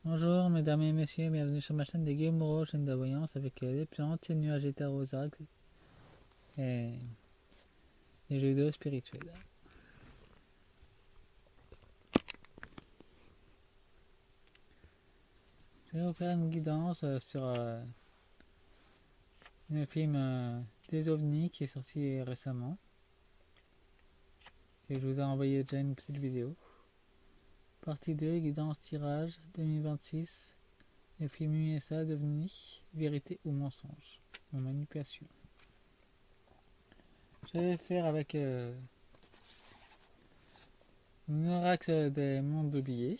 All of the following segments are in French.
Bonjour mesdames et messieurs, bienvenue sur ma chaîne des Guillemot, chaîne de voyance avec des plantes, des nuages hétérosacres et des jeux vidéo spirituels. Je vais vous faire une guidance sur le film des ovnis qui est sorti récemment. Et je vous ai envoyé déjà une petite vidéo. Partie 2, guidance tirage 2026, le film USA d'ovnis, vérité ou mensonge, ou manipulation. Je vais faire avec l'oracle des mondes oubliés,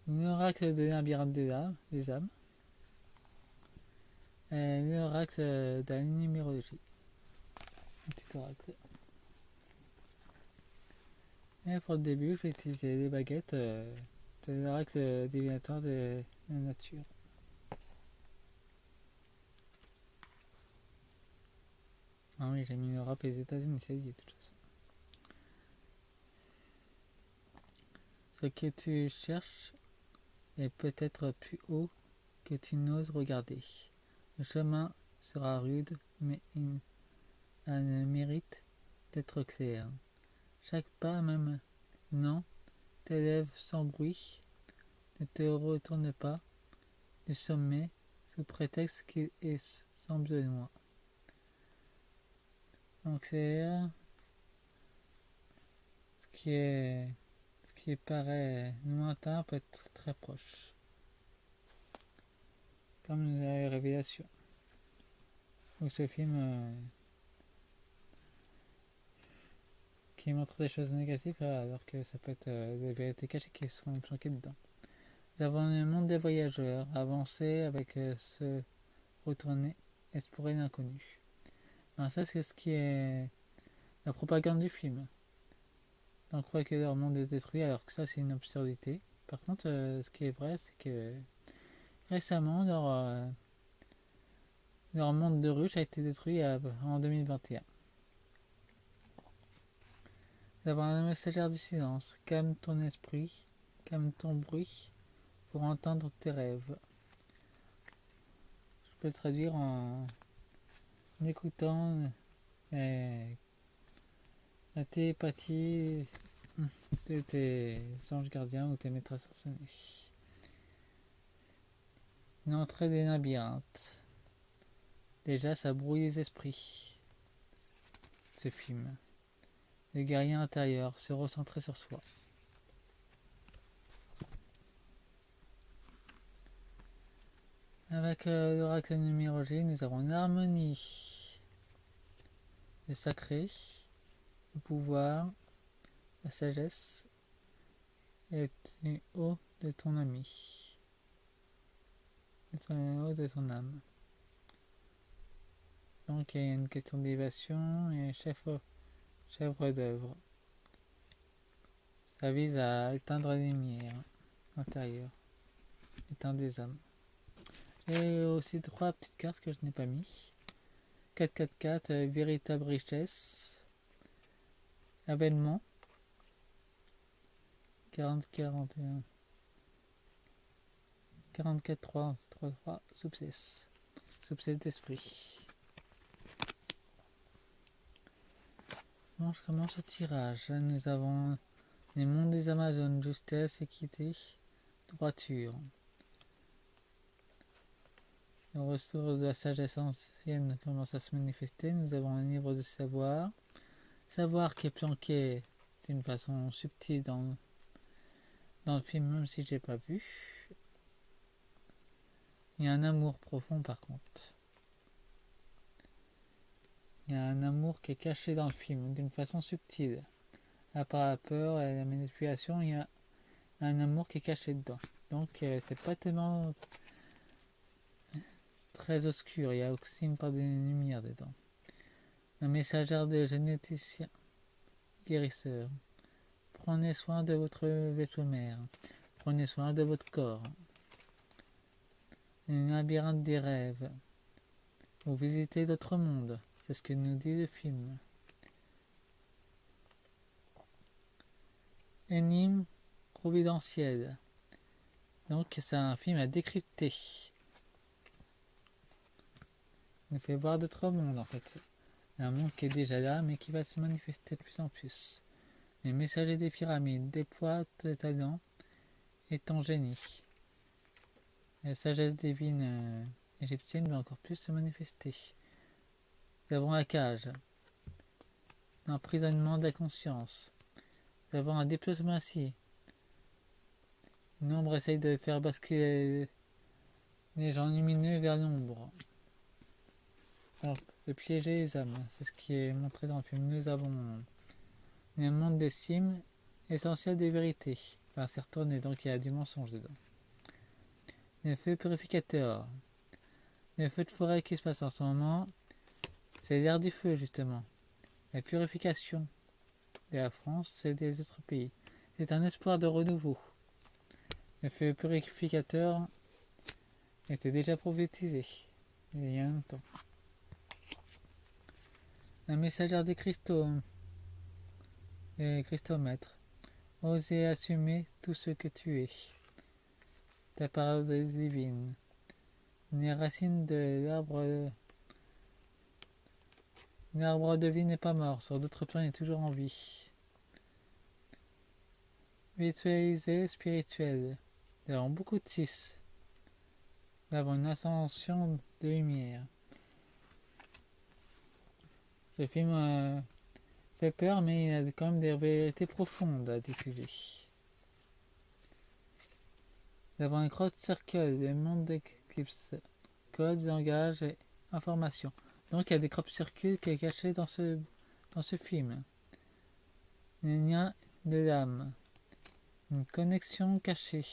l'oracle de labyrinthe des âmes, et l'oracle de la numérologie. Un petit oracle. Et pour le début, je vais utiliser les baguettes de l'oracle divinatoire de la nature. Ah oui, j'ai mis l'Europe et les États-Unis, c'est dit de toute façon. Ce que tu cherches est peut-être plus haut que tu n'oses regarder. Le chemin sera rude, mais il a le mérite d'être clair. Chaque pas, même non, t'élève sans bruit. Ne te retourne pas du sommet sous prétexte qu'il est sans besoin. Donc c'est ce qui paraît lointain peut être très proche. Comme la révélation. Ou ce film qui montre des choses négatives alors que ça peut être des vérités cachées qui sont planquées dedans. Nous avons le monde des voyageurs, avancer avec se retourner, explorer l'inconnu. Alors ça c'est ce qui est la propagande du film. On croit que leur monde est détruit alors que ça c'est une absurdité. Par contre, ce qui est vrai, c'est que récemment leur monde de ruche a été détruit en 2021. Nous avons un messagère du silence. Calme ton esprit, calme ton bruit pour entendre tes rêves. Je peux le traduire en écoutant la télépathie de tes anges gardiens ou tes maîtresses ascensionnées. Une entrée des labyrinthes. Déjà, ça brouille les esprits, ce film. Le guerrier intérieur, se recentrer sur soi. Avec l'oracle numérologie, nous avons l'harmonie, le sacré, le pouvoir, la sagesse et le haut de ton ami, le haut de ton âme. Donc il y a une question d'élévation et chèvre d'œuvre. Ça vise à éteindre les lumières intérieures, éteindre les âmes. J'ai aussi 3 petites cartes que je n'ai pas mis. 444, véritable richesse, avènement, 40-41, 44-3, 3-3, subcesse d'esprit. Bon, je commence au tirage. Nous avons les mondes des Amazones, justesse, équité, droiture. Les ressources de la sagesse ancienne commencent à se manifester. Nous avons un livre de savoir. Savoir qui est planqué d'une façon subtile dans le film, même si je l'ai pas vu. Il y a un amour profond par contre. Il y a un amour qui est caché dans le film d'une façon subtile. À part la peur et la manipulation, il y a un amour qui est caché dedans. Donc c'est pas tellement très obscur, il y a aussi une part de lumière dedans. Un messagère de généticien, guérisseur. Prenez soin de votre vaisseau mère. Prenez soin de votre corps. Un labyrinthe des rêves. Vous visitez d'autres mondes. C'est ce que nous dit le film. énigme providentielle. Donc c'est un film à décrypter. Il nous fait voir d'autres mondes en fait. Un monde qui est déjà là mais qui va se manifester de plus en plus. Les messagers des pyramides déploient tes talents et ton génie. La sagesse divine égyptienne va encore plus se manifester. Nous avons la cage, l'emprisonnement de la conscience. Nous avons la diplomatie. L'ombre essaye de faire basculer les gens lumineux vers l'ombre. Alors, de piéger les âmes, c'est ce qui est montré dans le film. Nous avons le monde des cimes, essentiel de vérité. Enfin, c'est retourné, donc il y a du mensonge dedans. Le feu purificateur. Le feu de forêt qui se passe en ce moment, c'est l'ère du feu, justement. La purification de la France et des autres pays. C'est un espoir de renouveau. Le feu purificateur était déjà prophétisé il y a longtemps. La messagère des cristaux, les cristomètres. Oser assumer tout ce que tu es. Ta parole divine. Les racines de l'arbre. L'arbre de vie n'est pas mort, sur d'autres plans il est toujours en vie. Ritualisé spirituel. Nous avons beaucoup de 6. Nous avons une ascension de lumière. Ce film fait peur, mais il a quand même des vérités profondes à diffuser. Nous avons un cross circle, le monde d'éclipse, codes, langage et information. Donc il y a des crop circles qui est caché dans ce film. Le lien de l'âme, une connexion cachée,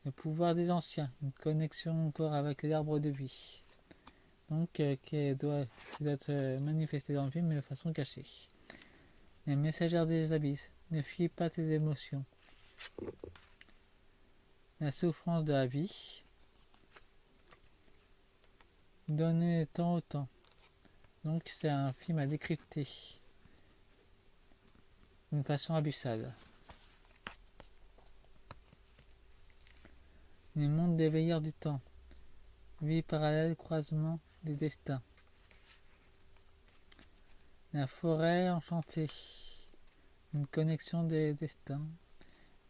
le pouvoir des anciens, une connexion encore avec l'arbre de vie. Donc qui doit être manifesté dans le film mais de façon cachée. Les messagères des abysses, ne fuis pas tes émotions. La souffrance de la vie, donner le temps au temps. Donc c'est un film à décrypter d'une façon abyssale. Le monde des veilleurs du temps, vie parallèle, croisement des destins. La forêt enchantée, une connexion des destins,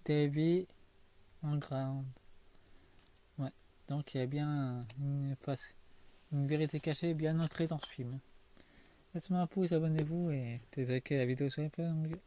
des vies en grande. Ouais, donc il y a bien une vérité cachée bien ancrée dans ce film. Laissez-moi un pouce, abonnez-vous et désolé que la vidéo soit un peu longue.